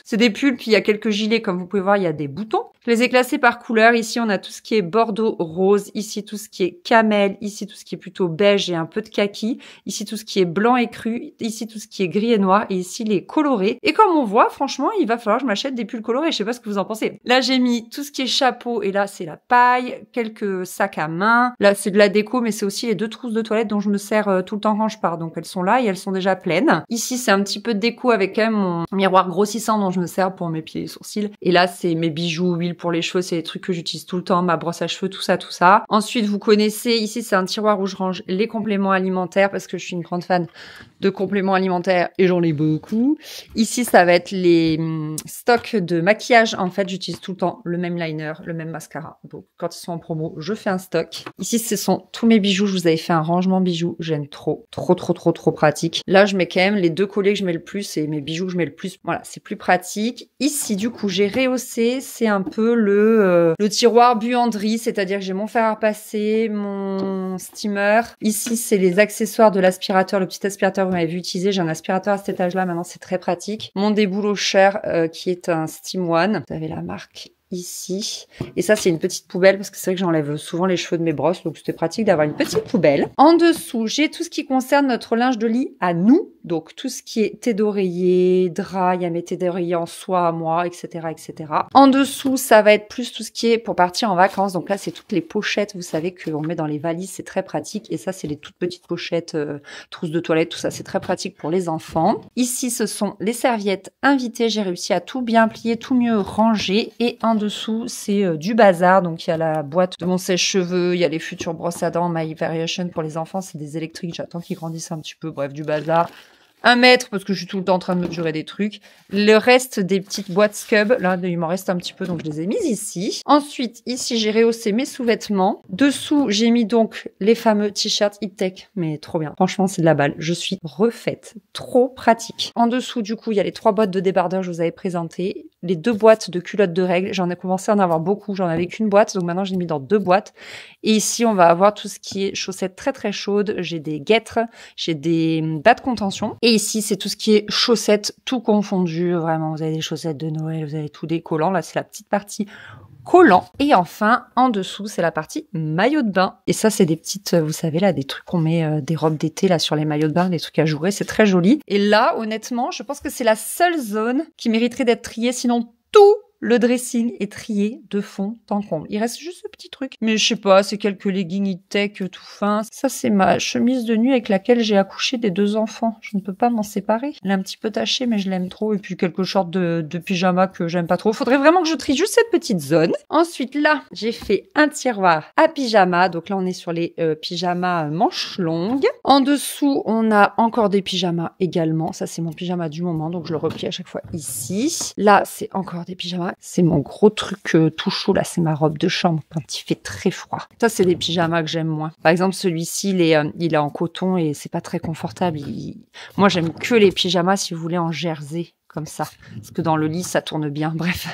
C'est des pulls, puis il y a quelques gilets. Comme vous pouvez voir, il y a des boutons. Je les ai classés par couleur. Ici, on a tout ce qui est bordeaux rose. Ici, tout ce qui est camel. Ici, tout ce qui est plutôt beige et un peu de kaki. Ici, tout ce qui est blanc et cru. Ici, tout ce qui est gris et noir. Et ici, les colorés. Et comme on voit, franchement, il va falloir que je m'achète des pulls colorés. Je sais pas ce que vous en pensez. Là, j'ai mis tout ce qui est chapeau. Et là, c'est la paille. Quelques sacs à main. Là, c'est de la déco, mais c'est aussi les 2 trousses de toilette dont je me sers tout le temps quand je pars. Donc, elles sont là et elles sont déjà pleines. Ici, c'est un petit peu de déco avec quand même mon miroir grossissant dont je me sers pour mes pieds et sourcils. Et là, c'est mes bijoux, huile pour les cheveux, c'est les trucs que j'utilise tout le temps, ma brosse à cheveux, tout ça. Ensuite, vous connaissez, ici, c'est un tiroir où je range les compléments alimentaires parce que je suis une grande fan de compléments alimentaires et j'en ai beaucoup. Ici, ça va être les stocks de maquillage. En fait, j'utilise tout le temps le même liner, le même mascara. Donc, quand ils sont en promo, je fais un stock. Ici, ce sont tous mes bijoux. Je vous avais fait un rangement bijoux. J'aime trop pratique. Là, je mets quand même les 2 collets que je mets le plus et mes bijoux que je mets le plus. Voilà, c'est plus pratique. Ici, du coup, j'ai rehaussé. C'est un peu le tiroir buanderie, c'est-à-dire que j'ai mon fer à repasser, mon steamer. Ici, c'est les accessoires de l'aspirateur, le petit aspirateur que vous m'avez vu utiliser. J'ai un aspirateur à cet étage-là. Maintenant, c'est très pratique. Mon déboulot cher qui est un Steam One. Vous avez la marque ici. Et ça, c'est une petite poubelle parce que c'est vrai que j'enlève souvent les cheveux de mes brosses. Donc, c'était pratique d'avoir une petite poubelle. En dessous, j'ai tout ce qui concerne notre linge de lit à nous. Donc, tout ce qui est thé d'oreiller, drap, il y a mes thés d'oreiller en soie à moi, etc., etc. En dessous, ça va être plus tout ce qui est pour partir en vacances. Donc là, c'est toutes les pochettes, vous savez, qu'on met dans les valises. C'est très pratique. Et ça, c'est les toutes petites pochettes, trousses de toilette, tout ça. C'est très pratique pour les enfants. Ici, ce sont les serviettes invitées. J'ai réussi à tout bien plier, tout mieux ranger. Et en dessous, c'est du bazar. Donc, il y a la boîte de mon sèche-cheveux, il y a les futures brosses à dents, My Variation pour les enfants. C'est des électriques. J'attends qu'ils grandissent un petit peu. Bref, du bazar. 1 mètre parce que je suis tout le temps en train de mesurer des trucs. Le reste des petites boîtes Scub, là, il m'en reste un petit peu, donc je les ai mises ici. Ensuite, ici, j'ai rehaussé mes sous-vêtements. Dessous, j'ai mis donc les fameux t-shirts Hip-Tech, mais trop bien. Franchement, c'est de la balle. Je suis refaite. Trop pratique. En dessous, du coup, il y a les 3 boîtes de débardeurs que je vous avais présentées. Les 2 boîtes de culottes de règles. J'en ai commencé à en avoir beaucoup. J'en avais qu'une boîte, donc maintenant, je l'ai mis dans 2 boîtes. Et ici, on va avoir tout ce qui est chaussettes très, très chaudes. J'ai des guêtres, j'ai des bas de contention. Et ici, c'est tout ce qui est chaussettes, tout confondu. Vraiment, vous avez des chaussettes de Noël, vous avez tout des collants. Là, c'est la petite partie collant. Et enfin, en dessous, c'est la partie maillot de bain. Et ça, c'est des petites, vous savez, là, des trucs qu'on met, des robes d'été, là, sur les maillots de bain, des trucs à jouer. C'est très joli. Et là, honnêtement, je pense que c'est la seule zone qui mériterait d'être triée. Sinon, tout le dressing est trié de fond en comble. Il reste juste ce petit truc. Mais je sais pas, c'est quelques leggings Hip-Tech tout fin. Ça, c'est ma chemise de nuit avec laquelle j'ai accouché des 2 enfants. Je ne peux pas m'en séparer. Elle est un petit peu tachée, mais je l'aime trop. Et puis quelques shorts de pyjama que j'aime pas trop. Faudrait vraiment que je trie juste cette petite zone. Ensuite, là, j'ai fait un tiroir à pyjama. Donc là, on est sur les pyjamas manches longues. En dessous, on a encore des pyjamas également. Ça, c'est mon pyjama du moment. Donc je le replie à chaque fois ici. Là, c'est encore des pyjamas. C'est mon gros truc tout chaud, là, c'est ma robe de chambre quand il fait très froid. Ça, c'est des pyjamas que j'aime moins. Par exemple, celui-ci, il est en coton et c'est pas très confortable. Moi, j'aime que les pyjamas, si vous voulez, en jersey, comme ça. Parce que dans le lit, ça tourne bien. Bref.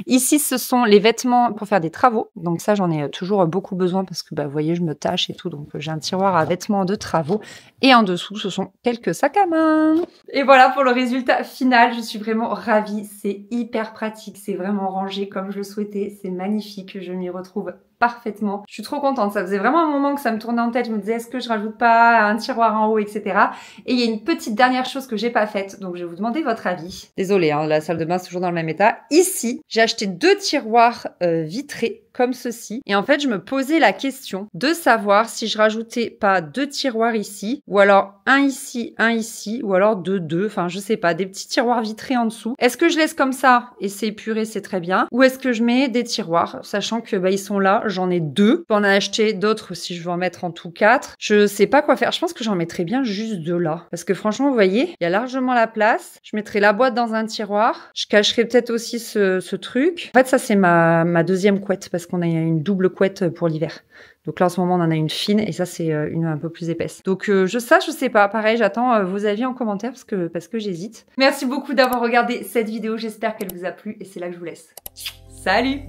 Ici, ce sont les vêtements pour faire des travaux. Donc ça, j'en ai toujours beaucoup besoin parce que, bah, vous voyez, je me tâche et tout. Donc, j'ai un tiroir à vêtements de travaux. Et en dessous, ce sont quelques sacs à main. Et voilà pour le résultat final. Je suis vraiment ravie. C'est hyper pratique. C'est vraiment rangé comme je le souhaitais. C'est magnifique. Je m'y retrouve parfaitement. Je suis trop contente. Ça faisait vraiment un moment que ça me tournait en tête. Je me disais, est-ce que je rajoute pas un tiroir en haut, etc. Et il y a une petite dernière chose que j'ai pas faite. Donc, je vais vous demander votre avis. Désolée, hein, la salle de bain, c'est toujours dans le même état. Ici, j'ai acheté 2 tiroirs vitrés comme ceci. Et en fait, je me posais la question de savoir si je rajoutais pas 2 tiroirs ici, ou alors un ici, ou alors 2, enfin, je sais pas, des petits tiroirs vitrés en dessous. Est-ce que je laisse comme ça et c'est épuré, c'est très bien, ou est-ce que je mets des tiroirs, sachant que, bah, ils sont là, j'en ai 2. Je peux en acheter d'autres si je veux en mettre en tout 4. Je sais pas quoi faire. Je pense que j'en mettrais bien juste 2 là. Parce que franchement, vous voyez, il y a largement la place. Je mettrai la boîte dans un tiroir. Je cacherai peut-être aussi ce truc. En fait, ça, c'est ma deuxième couette parce qu'on a une double couette pour l'hiver. Donc là, en ce moment, on en a une fine et ça, c'est une un peu plus épaisse. Donc, je sais pas. Pareil, j'attends vos avis en commentaire parce que j'hésite. Merci beaucoup d'avoir regardé cette vidéo. J'espère qu'elle vous a plu et c'est là que je vous laisse. Salut!